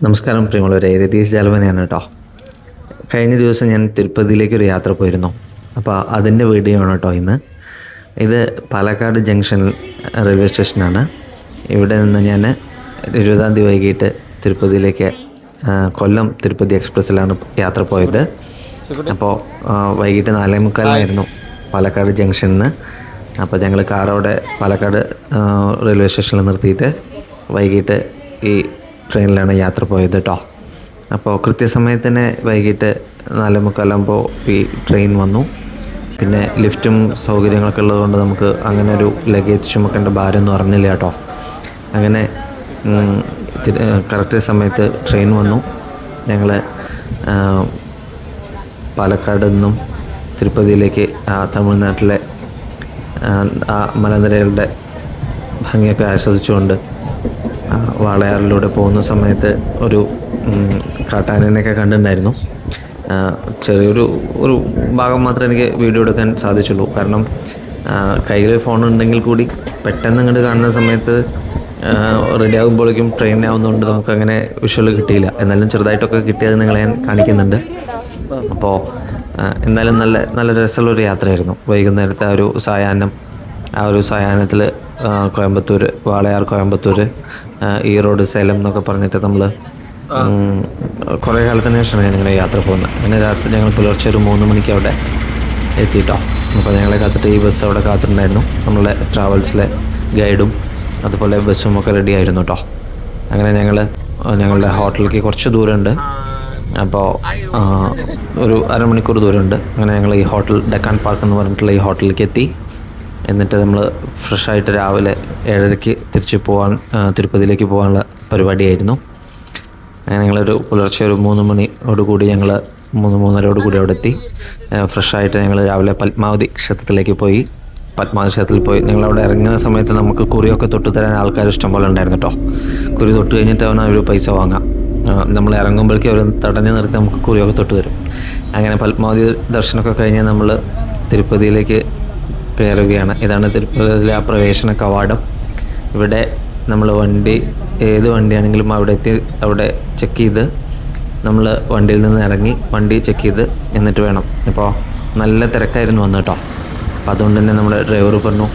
നമസ്കാരം പ്രിയമുള്ളവരെ, രതീഷ് ജാൽവനെയാണ് കേട്ടോ. കഴിഞ്ഞ ദിവസം ഞാൻ തിരുപ്പതിയിലേക്കൊരു യാത്ര പോയിരുന്നു. അപ്പോൾ അതിൻ്റെ വീഡിയോ ആണ് കേട്ടോ ഇന്ന്. ഇത് പാലക്കാട് ജംഗ്ഷൻ റെയിൽവേ സ്റ്റേഷനാണ്. ഇവിടെ നിന്ന് ഞാൻ 20-ാം തീയതി വൈകിട്ട് തിരുപ്പതിയിലേക്ക് കൊല്ലം തിരുപ്പതി എക്സ്പ്രസ്സിലാണ് യാത്ര പോയത്. അപ്പോൾ വൈകിട്ട് 4:45 പാലക്കാട് ജംഗ്ഷനിൽ നിന്ന്. അപ്പോൾ ഞങ്ങൾ കാറോടെ പാലക്കാട് റെയിൽവേ സ്റ്റേഷനിൽ നിർത്തിയിട്ട് വൈകിട്ട് ഈ ട്രെയിനിലാണ് യാത്ര പോയത് കേട്ടോ. അപ്പോൾ കൃത്യസമയത്തിന് വൈകിട്ട് 4:45 ഈ ട്രെയിൻ വന്നു. പിന്നെ ലിഫ്റ്റും സൗകര്യങ്ങളൊക്കെ ഉള്ളതുകൊണ്ട് നമുക്ക് അങ്ങനെ ഒരു ലഗേജ് ചുമക്കേണ്ട ഭാരമൊന്നും അറിഞ്ഞില്ല കേട്ടോ. അങ്ങനെ കറക്റ്റ് സമയത്ത് ട്രെയിൻ വന്നു. ഞങ്ങൾ പാലക്കാട് നിന്നും തിരുപ്പതിയിലേക്ക് തമിഴ്നാട്ടിലെ മലനിരകളുടെ ഭംഗിയൊക്കെ ആസ്വദിച്ചുകൊണ്ട് വാളയാറിലൂടെ പോകുന്ന സമയത്ത് ഒരു കാട്ടാനേനെയൊക്കെ കണ്ടിട്ടുണ്ടായിരുന്നു. ചെറിയൊരു ഭാഗം മാത്രമേ എനിക്ക് വീഡിയോ എടുക്കാൻ സാധിച്ചുള്ളൂ. കാരണം കയ്യിൽ ഫോണുണ്ടെങ്കിൽ കൂടി പെട്ടെന്ന് ഇങ്ങോട്ട് കാണുന്ന സമയത്ത് റെഡി ആകുമ്പോഴേക്കും ട്രെയിനാവുന്നതുകൊണ്ട് നമുക്കങ്ങനെ വിഷ്വൽ കിട്ടിയില്ല. എന്നാലും ചെറുതായിട്ടൊക്കെ കിട്ടിയത് നിങ്ങളെ ഞാൻ കാണിക്കുന്നുണ്ട്. അപ്പോൾ എന്തായാലും നല്ല രസമുള്ളൊരു യാത്രയായിരുന്നു. വൈകുന്നേരത്തെ ആ ഒരു സായാഹ്നത്തിൽ കോയമ്പത്തൂർ, വാളയാർ, കോയമ്പത്തൂർ, ഈറോഡ്, സേലം എന്നൊക്കെ പറഞ്ഞിട്ട് നമ്മൾ കുറേ കാലത്തിന് ശേഷമാണ് ഞങ്ങൾ യാത്ര പോകുന്നത്. അങ്ങനെ രാത്രി ഞങ്ങൾ പുലർച്ചെ ഒരു 3 മണിക്ക് അവിടെ എത്തിയിട്ടോ. അപ്പോൾ ഞങ്ങളെ കാത്തിട്ട് ഈ ബസ് അവിടെ കാത്തിട്ടുണ്ടായിരുന്നു. നമ്മളെ ട്രാവൽസിലെ ഗൈഡും അതുപോലെ ബസ്സും ഒക്കെ റെഡി ആയിരുന്നു കേട്ടോ. അങ്ങനെ ഞങ്ങളുടെ ഹോട്ടലിലേക്ക് കുറച്ച് ദൂരമുണ്ട്. അപ്പോൾ ഒരു അരമണിക്കൂർ ദൂരമുണ്ട്. അങ്ങനെ ഞങ്ങൾ ഈ ഹോട്ടൽ ഡെക്കാൻ പാർക്ക് എന്ന് പറഞ്ഞിട്ടുള്ള ഈ ഹോട്ടലിലേക്ക് എത്തി. എന്നിട്ട് നമ്മൾ ഫ്രഷായിട്ട് രാവിലെ 7:30 തിരിച്ച് തിരുപ്പതിയിലേക്ക് പോകാനുള്ള പരിപാടിയായിരുന്നു. അങ്ങനെ ഞങ്ങളൊരു പുലർച്ചെ ഒരു 3 മണിയോടുകൂടി ഞങ്ങൾ 3:30 അവിടെ എത്തി. ഫ്രഷായിട്ട് ഞങ്ങൾ രാവിലെ പത്മാവതി ക്ഷേത്രത്തിലേക്ക് പോയി. പത്മാവതി ക്ഷേത്രത്തിൽ പോയി ഞങ്ങളവിടെ ഇറങ്ങുന്ന സമയത്ത് നമുക്ക് കുറിയൊക്കെ തൊട്ട് തരാൻ ആൾക്കാർ ഇഷ്ടംപോലെ ഉണ്ടായിരുന്നു കേട്ടോ. കുറി തൊട്ട് കഴിഞ്ഞിട്ട് അവർ പൈസ വാങ്ങാം. നമ്മൾ ഇറങ്ങുമ്പോഴേക്കും അവർ തടഞ്ഞു നിർത്തി നമുക്ക് കുറിയൊക്കെ തൊട്ട് തരും. അങ്ങനെ പത്മാവതി ദർശനമൊക്കെ കഴിഞ്ഞ് നമ്മൾ തിരുപ്പതിയിലേക്ക് കയറുകയാണ്. ഇതാണ് തിരുപ്പതിയിലെ ആ പ്രവേശന കവാടം. ഇവിടെ നമ്മൾ ഏത് വണ്ടിയാണെങ്കിലും അവിടെ ചെക്ക് ചെയ്ത് നമ്മൾ വണ്ടിയിൽ നിന്ന് ഇറങ്ങി വണ്ടി ചെക്ക് ചെയ്ത് എന്നിട്ട് വേണം. ഇപ്പോൾ നല്ല തിരക്കായിരുന്നു വന്നു കേട്ടോ. അപ്പോൾ അതുകൊണ്ട് തന്നെ നമ്മുടെ ഡ്രൈവർ പറഞ്ഞു,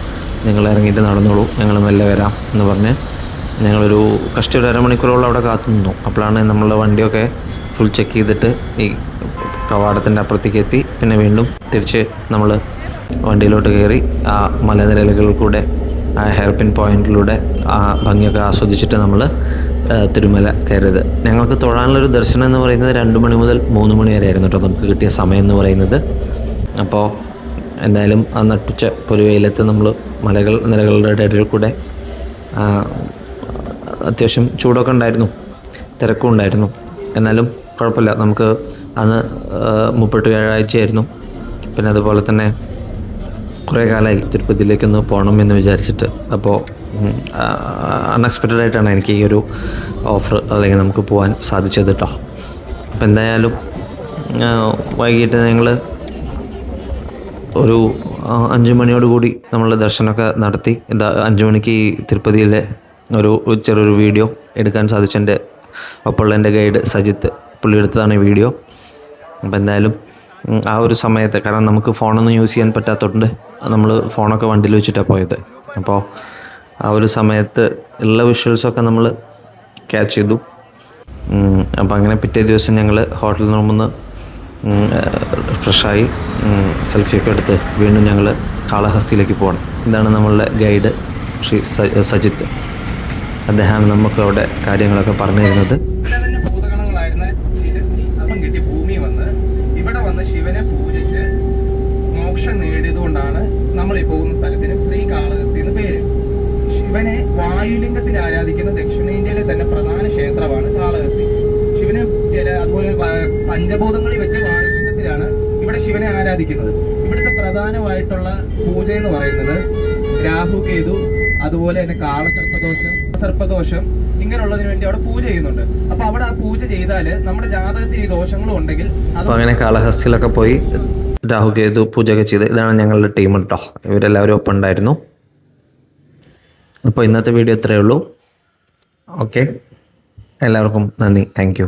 നിങ്ങൾ ഇറങ്ങിയിട്ട് നടന്നോളൂ, ഞങ്ങൾ മെല്ലെ വരാം എന്ന് പറഞ്ഞ് ഞങ്ങളൊരു കഷ്ടി 1 അരമണിക്കൂറോളം അവിടെ കാത്തു നിന്നു. അപ്പോഴാണ് നമ്മളുടെ വണ്ടിയൊക്കെ ഫുൾ ചെക്ക് ചെയ്തിട്ട് ഈ കവാടത്തിൻ്റെ അപ്പുറത്തേക്ക് എത്തി. പിന്നെ വീണ്ടും തിരിച്ച് നമ്മൾ വണ്ടിയിലോട്ട് കയറി ആ മലനിരകളിൽ കൂടെ ആ ഹെയർ പിൻ പോയിന്റിലൂടെ ആ ഭംഗിയൊക്കെ ആസ്വദിച്ചിട്ട് നമ്മൾ തിരുമല കയറിയത്. ഞങ്ങൾക്ക് തൊഴാനുള്ളൊരു ദർശനം എന്ന് പറയുന്നത് 2 മണി മുതൽ 3 മണി വരെ ആയിരുന്നു കേട്ടോ നമുക്ക് കിട്ടിയ സമയം എന്ന് പറയുന്നത്. അപ്പോൾ എന്തായാലും ആ നട്ടുച്ച പൊരുവയിലെത്ത് നമ്മൾ നിരകളുടെ ഇടയിൽ കൂടെ അത്യാവശ്യം ചൂടൊക്കെ ഉണ്ടായിരുന്നു, തിരക്കും ഉണ്ടായിരുന്നു. എന്നാലും കുഴപ്പമില്ല. നമുക്ക് അന്ന് 30 വ്യാഴാഴ്ചയായിരുന്നു. പിന്നെ അതുപോലെ തന്നെ കുറേ കാലമായി തിരുപ്പതിയിലേക്കൊന്ന് പോകണം എന്ന് വിചാരിച്ചിട്ട്. അപ്പോൾ അൺഎക്സ്പെക്റ്റഡ് ആയിട്ടാണ് എനിക്ക് ഈ ഒരു ഓഫർ അല്ലെങ്കിൽ നമുക്ക് പോകാൻ സാധിച്ചത് കേട്ടോ. അപ്പോൾ എന്തായാലും വൈകിട്ട് ഞങ്ങൾ ഒരു 5 മണിയോടുകൂടി നമ്മൾ ദർശനമൊക്കെ നടത്തി. 5 മണിക്ക് തിരുപ്പതിയിലെ ചെറിയൊരു വീഡിയോ എടുക്കാൻ സാധിച്ചു. എൻ്റെ ഒപ്പമുള്ള എൻ്റെ ഗൈഡ് സജിത്ത് പുള്ളി എടുത്തതാണ് ഈ വീഡിയോ. അപ്പോൾ എന്തായാലും ആ ഒരു സമയത്ത്, കാരണം നമുക്ക് ഫോണൊന്നും യൂസ് ചെയ്യാൻ പറ്റാത്തതുകൊണ്ട് നമ്മൾ ഫോണൊക്കെ വണ്ടിയിൽ വെച്ചിട്ടാണ് പോയത്. അപ്പോൾ ആ ഒരു സമയത്ത് ഉള്ള വിഷ്വൽസൊക്കെ നമ്മൾ ക്യാച്ച് ചെയ്തു. അപ്പോൾ അങ്ങനെ പിറ്റേ ദിവസം ഞങ്ങൾ ഹോട്ടലിൽ നിന്ന് ഫ്രഷായി സെൽഫിയൊക്കെ എടുത്ത് വീണ്ടും ഞങ്ങൾ കാളഹസ്തിയിലേക്ക് പോകണം. ഇതാണ് നമ്മളുടെ ഗൈഡ് ശ്രീ സജിത്ത്. അദ്ദേഹമാണ് നമുക്ക് അവിടെ കാര്യങ്ങളൊക്കെ പറഞ്ഞു തരുന്നത്. ശിവനെ പൂജിച്ച് മോക്ഷം നേടിയതുകൊണ്ടാണ് നമ്മൾ ഈ പോകുന്ന സ്ഥലത്തിന് ശ്രീകാളഹസ്തി എന്ന് പേര്. ശിവനെ വായുലിംഗത്തിൽ ആരാധിക്കുന്ന ദക്ഷിണേന്ത്യയിലെ തന്നെ പ്രധാന ക്ഷേത്രമാണ് കാളഹസ്തി. ശിവനെ അതുപോലെ പഞ്ചഭൂതങ്ങളിൽ വെച്ച് വായുലിംഗത്തിലാണ് ഇവിടെ ശിവനെ ആരാധിക്കുന്നത്. ഇവിടുത്തെ പ്രധാനമായിട്ടുള്ള പൂജ എന്ന് പറയുന്നത് രാഹു കേതു, അതുപോലെ തന്നെ സർപ്പദോഷം ഇങ്ങനെയുള്ളതിന് വേണ്ടി അവിടെ പൂജ ചെയ്യുന്നുണ്ട്. അപ്പൊ അവിടെ ആ പൂജ ചെയ്താല് നമ്മുടെ ജാതകത്തിൽ ഈ ദോഷങ്ങളും ഉണ്ടെങ്കിൽ അങ്ങനെ കാളഹസ്തിയിലൊക്കെ പോയി രാഹുകേതു പൂജയൊക്കെ ചെയ്ത്. ഇതാണ് ഞങ്ങളുടെ ടീം കേട്ടോ. ഇവരെല്ലാവരും ഒപ്പം ഉണ്ടായിരുന്നു. അപ്പോൾ ഇന്നത്തെ വീഡിയോ ഇത്രയേ ഉള്ളൂ. ഓക്കെ. എല്ലാവർക്കും നന്ദി. Thank you.